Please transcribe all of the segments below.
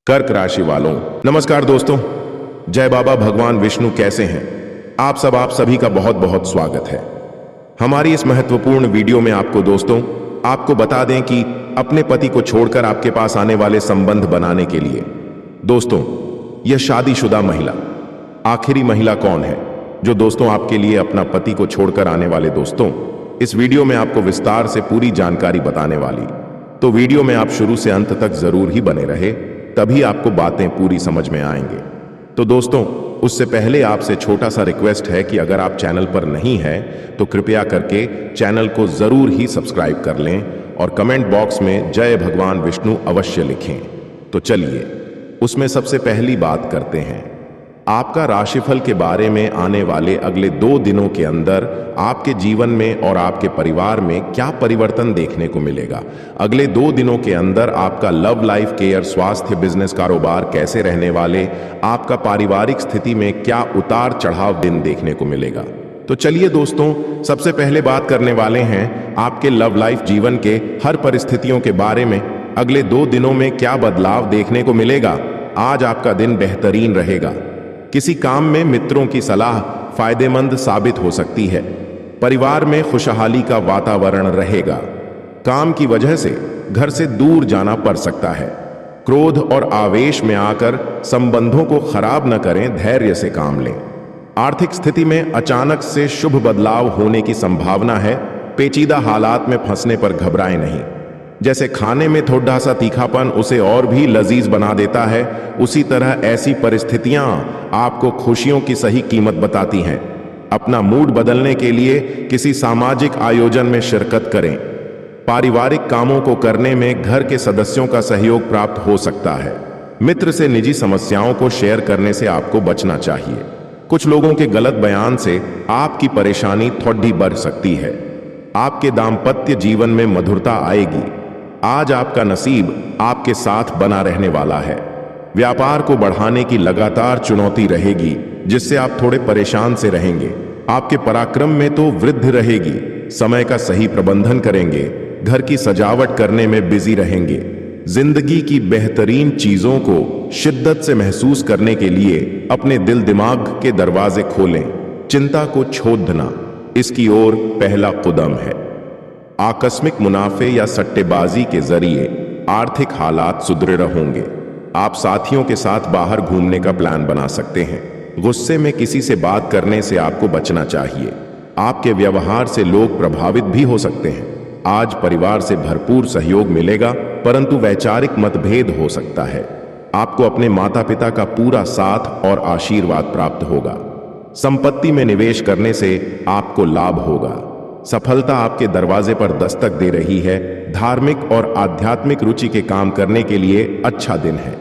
कर्क राशि वालों, नमस्कार दोस्तों। जय बाबा भगवान विष्णु कैसे हैं आप सभी का बहुत बहुत स्वागत है हमारी इस महत्वपूर्ण वीडियो में। आपको बता दें कि अपने पति को छोड़कर आपके पास आने वाले संबंध बनाने के लिए दोस्तों, यह शादीशुदा महिला आखिरी महिला कौन है जो दोस्तों आपके लिए अपना पति को छोड़कर आने वाले। दोस्तों, इस वीडियो में आपको विस्तार से पूरी जानकारी बताने वाली, तो वीडियो में आप शुरू से अंत तक जरूर ही बने रहे, तभी आपको बातें पूरी समझ में आएंगे। तो दोस्तों, उससे पहले आपसे छोटा सा रिक्वेस्ट है कि अगर आप चैनल पर नहीं हैं तो कृपया करके चैनल को जरूर ही सब्सक्राइब कर लें और कमेंट बॉक्स में जय भगवान विष्णु अवश्य लिखें। तो चलिए उसमें सबसे पहली बात करते हैं आपका राशिफल के बारे में। आने वाले अगले 2 दिनों के अंदर आपके जीवन में और आपके परिवार में क्या परिवर्तन देखने को मिलेगा। अगले 2 दिनों के अंदर आपका लव लाइफ, केयर, स्वास्थ्य, बिजनेस, कारोबार कैसे रहने वाले, आपका पारिवारिक स्थिति में क्या उतार चढ़ाव दिन देखने को मिलेगा। तो चलिए दोस्तों, सबसे पहले बात करने वाले हैं आपके लव लाइफ जीवन के हर परिस्थितियों के बारे में। अगले 2 दिनों में क्या बदलाव देखने को मिलेगा। आज आपका दिन बेहतरीन रहेगा। किसी काम में मित्रों की सलाह फायदेमंद साबित हो सकती है। परिवार में खुशहाली का वातावरण रहेगा। काम की वजह से घर से दूर जाना पड़ सकता है। क्रोध और आवेश में आकर संबंधों को खराब न करें, धैर्य से काम लें। आर्थिक स्थिति में अचानक से शुभ बदलाव होने की संभावना है। पेचीदा हालात में फंसने पर घबराएं नहीं। जैसे खाने में थोड़ा सा तीखापन उसे और भी लजीज बना देता है, उसी तरह ऐसी परिस्थितियां आपको खुशियों की सही कीमत बताती हैं। अपना मूड बदलने के लिए किसी सामाजिक आयोजन में शिरकत करें। पारिवारिक कामों को करने में घर के सदस्यों का सहयोग प्राप्त हो सकता है। मित्र से निजी समस्याओं को शेयर करने से आपको बचना चाहिए। कुछ लोगों के गलत बयान से आपकी परेशानी थोड़ी बढ़ सकती है। आपके दाम्पत्य जीवन में मधुरता आएगी। आज आपका नसीब आपके साथ बना रहने वाला है। व्यापार को बढ़ाने की लगातार चुनौती रहेगी, जिससे आप थोड़े परेशान से रहेंगे। आपके पराक्रम में तो वृद्धि रहेगी। समय का सही प्रबंधन करेंगे। घर की सजावट करने में बिजी रहेंगे। जिंदगी की बेहतरीन चीजों को शिद्दत से महसूस करने के लिए अपने दिल दिमाग के दरवाजे खोलें। चिंता को छोड़ना इसकी ओर पहला कदम है। आकस्मिक मुनाफे या सट्टेबाजी के जरिए आर्थिक हालात सुदृढ़ होंगे। आप साथियों के साथ बाहर घूमने का प्लान बना सकते हैं। गुस्से में किसी से बात करने से आपको बचना चाहिए। आपके व्यवहार से लोग प्रभावित भी हो सकते हैं। आज परिवार से भरपूर सहयोग मिलेगा, परंतु वैचारिक मतभेद हो सकता है। आपको अपने माता पिता का पूरा साथ और आशीर्वाद प्राप्त होगा। संपत्ति में निवेश करने से आपको लाभ होगा। सफलता आपके दरवाजे पर दस्तक दे रही है। धार्मिक और आध्यात्मिक रुचि के काम करने के लिए अच्छा दिन है।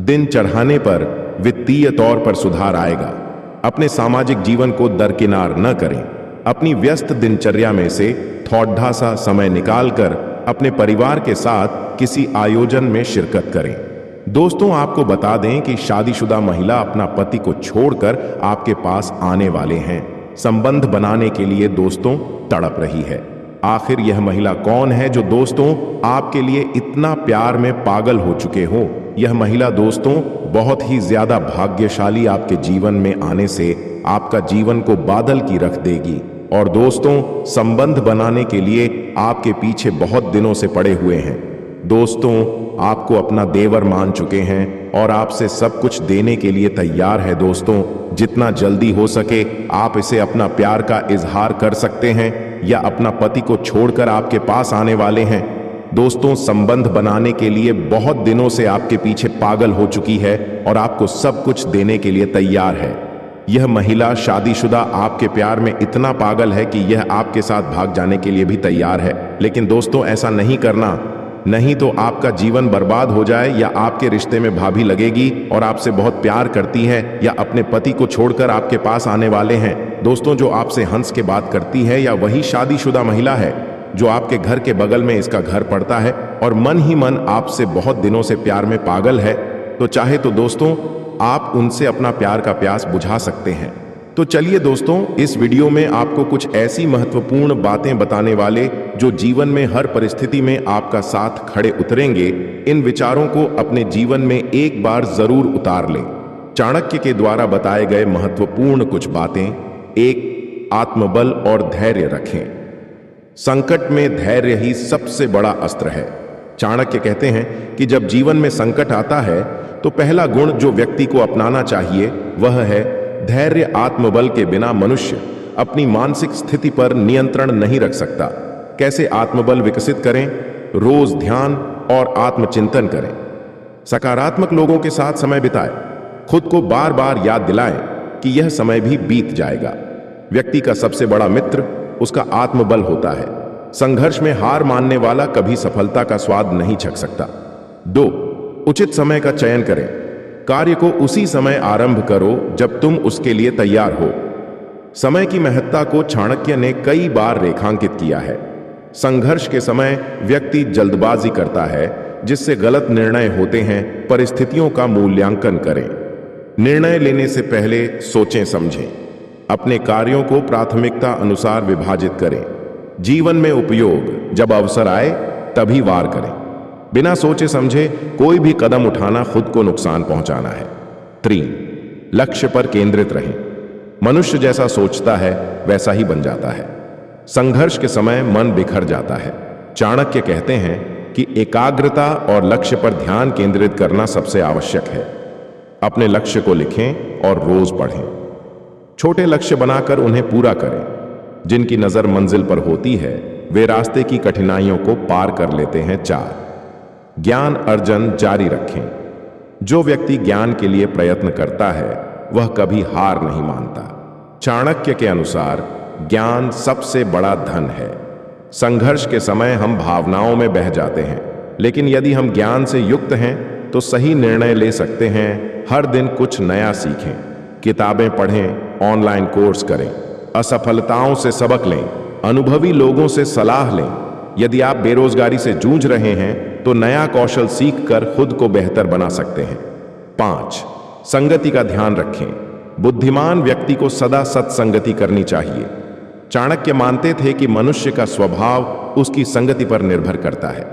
दिन चढ़ाने पर वित्तीय तौर पर सुधार आएगा। अपने सामाजिक जीवन को दरकिनार न करें। अपनी व्यस्त दिनचर्या में से थोड़ा सा समय निकालकर अपने परिवार के साथ किसी आयोजन में शिरकत करें। दोस्तों, आपको बता दें कि शादीशुदा महिला अपना पति को छोड़कर आपके पास आने वाले हैं। संबंध बनाने के लिए दोस्तों तड़प रही है। आखिर यह महिला कौन है जो दोस्तों आपके लिए इतना प्यार में पागल हो चुके हो। यह महिला दोस्तों बहुत ही ज्यादा भाग्यशाली आपके जीवन में आने से आपका जीवन को बादल की रख देगी। और दोस्तों, संबंध बनाने के लिए आपके पीछे बहुत दिनों से पड़े हुए हैं। दोस्तों, आपको अपना देवर मान चुके हैं और आपसे सब कुछ देने के लिए तैयार है। दोस्तों, जितना जल्दी हो सके आप इसे अपना प्यार का इजहार कर सकते हैं या अपना पति को छोड़कर आपके पास आने वाले हैं। दोस्तों, संबंध बनाने के लिए बहुत दिनों से आपके पीछे पागल हो चुकी है और आपको सब कुछ देने के लिए तैयार है। यह महिला शादीशुदा आपके प्यार में इतना पागल है कि यह आपके साथ भाग जाने के लिए भी तैयार है। लेकिन दोस्तों, ऐसा नहीं करना, नहीं तो आपका जीवन बर्बाद हो जाए या आपके रिश्ते में भाभी लगेगी और आपसे बहुत प्यार करती है या अपने पति को छोड़कर आपके पास आने वाले हैं। दोस्तों, जो आपसे हंस के बात करती है या वही शादीशुदा महिला है जो आपके घर के बगल में इसका घर पड़ता है और मन ही मन आपसे बहुत दिनों से प्यार में पागल है। तो चाहे तो दोस्तों आप उनसे अपना प्यार का प्यास बुझा सकते हैं। तो चलिए दोस्तों, इस वीडियो में आपको कुछ ऐसी महत्वपूर्ण बातें बताने वाले जो जीवन में हर परिस्थिति में आपका साथ खड़े उतरेंगे। इन विचारों को अपने जीवन में एक बार जरूर उतार लें। चाणक्य के द्वारा बताए गए महत्वपूर्ण कुछ बातें। 1. आत्मबल और धैर्य रखें। संकट में धैर्य ही सबसे बड़ा अस्त्र है। चाणक्य कहते हैं कि जब जीवन में संकट आता है तो पहला गुण जो व्यक्ति को अपनाना चाहिए वह है धैर्य। आत्मबल के बिना मनुष्य अपनी मानसिक स्थिति पर नियंत्रण नहीं रख सकता। कैसे आत्मबल विकसित करें? रोज ध्यान और आत्मचिंतन करें। सकारात्मक लोगों के साथ समय बिताएं। खुद को बार बार याद दिलाएं कि यह समय भी बीत जाएगा। व्यक्ति का सबसे बड़ा मित्र उसका आत्मबल होता है। संघर्ष में हार मानने वाला कभी सफलता का स्वाद नहीं चख सकता। 2. उचित समय का चयन करें। कार्य को उसी समय आरंभ करो जब तुम उसके लिए तैयार हो। समय की महत्ता को चाणक्य ने कई बार रेखांकित किया है। संघर्ष के समय व्यक्ति जल्दबाजी करता है जिससे गलत निर्णय होते हैं। परिस्थितियों का मूल्यांकन करें। निर्णय लेने से पहले सोचें समझें। अपने कार्यों को प्राथमिकता अनुसार विभाजित करें। जीवन में उपयोग जब अवसर आए तभी वार करें। बिना सोचे समझे कोई भी कदम उठाना खुद को नुकसान पहुंचाना है। 3. लक्ष्य पर केंद्रित रहें। मनुष्य जैसा सोचता है वैसा ही बन जाता है। संघर्ष के समय मन बिखर जाता है। चाणक्य कहते हैं कि एकाग्रता और लक्ष्य पर ध्यान केंद्रित करना सबसे आवश्यक है। अपने लक्ष्य को लिखें और रोज पढ़ें। छोटे लक्ष्य बनाकर उन्हें पूरा करें। जिनकी नजर मंजिल पर होती है वे रास्ते की कठिनाइयों को पार कर लेते हैं। 4. ज्ञान अर्जन जारी रखें। जो व्यक्ति ज्ञान के लिए प्रयत्न करता है वह कभी हार नहीं मानता। चाणक्य के अनुसार ज्ञान सबसे बड़ा धन है। संघर्ष के समय हम भावनाओं में बह जाते हैं, लेकिन यदि हम ज्ञान से युक्त हैं तो सही निर्णय ले सकते हैं। हर दिन कुछ नया सीखें। किताबें पढ़ें, ऑनलाइन कोर्स करें, असफलताओं से सबक लें, अनुभवी लोगों से सलाह लें। यदि आप बेरोजगारी से जूझ रहे हैं तो नया कौशल सीखकर खुद को बेहतर बना सकते हैं। 5. संगति का ध्यान रखें। बुद्धिमान व्यक्ति को सदा सत्संगति करनी चाहिए। चाणक्य मानते थे कि मनुष्य का स्वभाव उसकी संगति पर निर्भर करता है।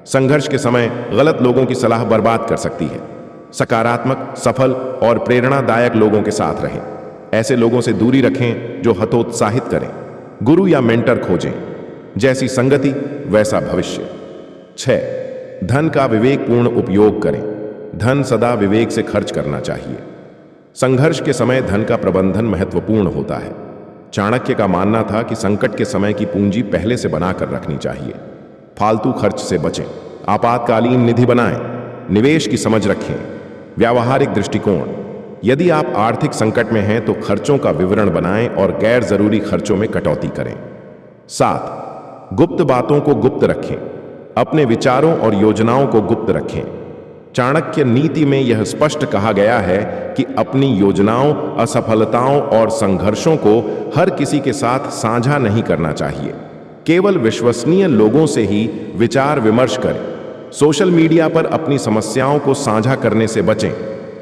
संघर्ष के समय गलत लोगों की सलाह बर्बाद कर सकती है। सकारात्मक, सफल और प्रेरणादायक लोगों के साथ रहें। ऐसे लोगों से दूरी रखें जो हतोत्साहित करें। गुरु या मेंटर खोजें। जैसी संगति वैसा भविष्य। 6. धन का विवेकपूर्ण उपयोग करें। धन सदा विवेक से खर्च करना चाहिए। संघर्ष के समय धन का प्रबंधन महत्वपूर्ण होता है। चाणक्य का मानना था कि संकट के समय की पूंजी पहले से बनाकर रखनी चाहिए। फालतू खर्च से बचें। आपातकालीन निधि बनाएं। निवेश की समझ रखें। व्यावहारिक दृष्टिकोण। यदि आप आर्थिक संकट में हैं तो खर्चों का विवरण बनाएं और गैर जरूरी खर्चों में कटौती करें। 7. गुप्त बातों को गुप्त रखें। अपने विचारों और योजनाओं को गुप्त रखें। चाणक्य नीति में यह स्पष्ट कहा गया है कि अपनी योजनाओं, असफलताओं और संघर्षों को हर किसी के साथ साझा नहीं करना चाहिए। केवल विश्वसनीय लोगों से ही विचार विमर्श करें। सोशल मीडिया पर अपनी समस्याओं को साझा करने से बचें।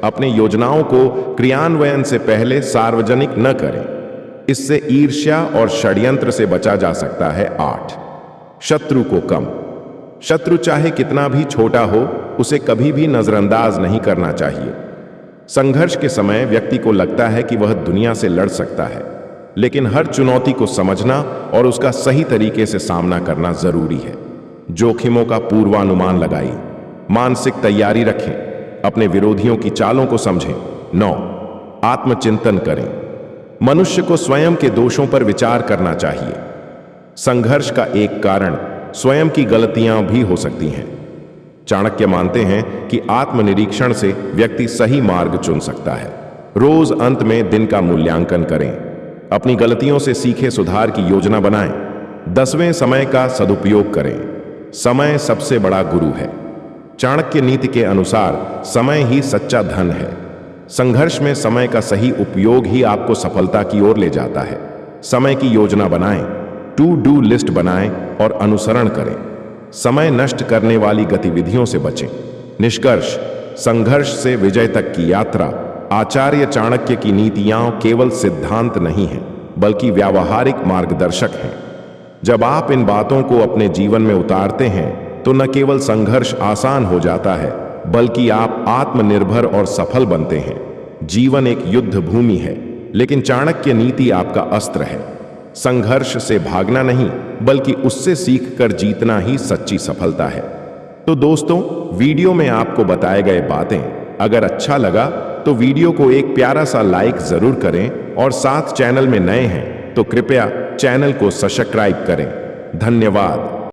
अपनी योजनाओं को क्रियान्वयन से पहले सार्वजनिक न करें। इससे ईर्ष्या और षड्यंत्र से बचा जा सकता है। 8. शत्रु को कम। शत्रु चाहे कितना भी छोटा हो उसे कभी भी नजरअंदाज नहीं करना चाहिए। संघर्ष के समय व्यक्ति को लगता है कि वह दुनिया से लड़ सकता है, लेकिन हर चुनौती को समझना और उसका सही तरीके से सामना करना जरूरी है। जोखिमों का पूर्वानुमान लगाइए। मानसिक तैयारी रखें। अपने विरोधियों की चालों को समझें। 9. आत्मचिंतन करें। मनुष्य को स्वयं के दोषों पर विचार करना चाहिए। संघर्ष का एक कारण स्वयं की गलतियां भी हो सकती हैं। चाणक्य मानते हैं कि आत्मनिरीक्षण से व्यक्ति सही मार्ग चुन सकता है। रोज अंत में दिन का मूल्यांकन करें। अपनी गलतियों से सीखे सुधार की योजना बनाएं। 10वें समय का सदुपयोग करें। समय सबसे बड़ा गुरु है। चाणक्य नीति के अनुसार समय ही सच्चा धन है। संघर्ष में समय का सही उपयोग ही आपको सफलता की ओर ले जाता है। समय की योजना बनाएं, टू डू लिस्ट बनाएं और अनुसरण करें। समय नष्ट करने वाली गतिविधियों से बचें। निष्कर्ष, संघर्ष से विजय तक की यात्रा आचार्य चाणक्य की नीतियां केवल सिद्धांत नहीं हैं, बल्कि व्यावहारिक मार्गदर्शक हैं। जब आप इन बातों को अपने जीवन में उतारते हैं तो न केवल संघर्ष आसान हो जाता है, बल्कि आप आत्मनिर्भर और सफल बनते हैं। जीवन एक युद्ध भूमि है, लेकिन चाणक्य नीति आपका अस्त्र है। संघर्ष से भागना नहीं, बल्कि उससे सीखकर जीतना ही सच्ची सफलता है। तो दोस्तों, वीडियो में आपको बताए गए बातें अगर अच्छा लगा तो वीडियो को एक प्यारा सा लाइक जरूर करें और साथ चैनल में नए हैं तो कृपया चैनल को सब्सक्राइब करें। धन्यवाद।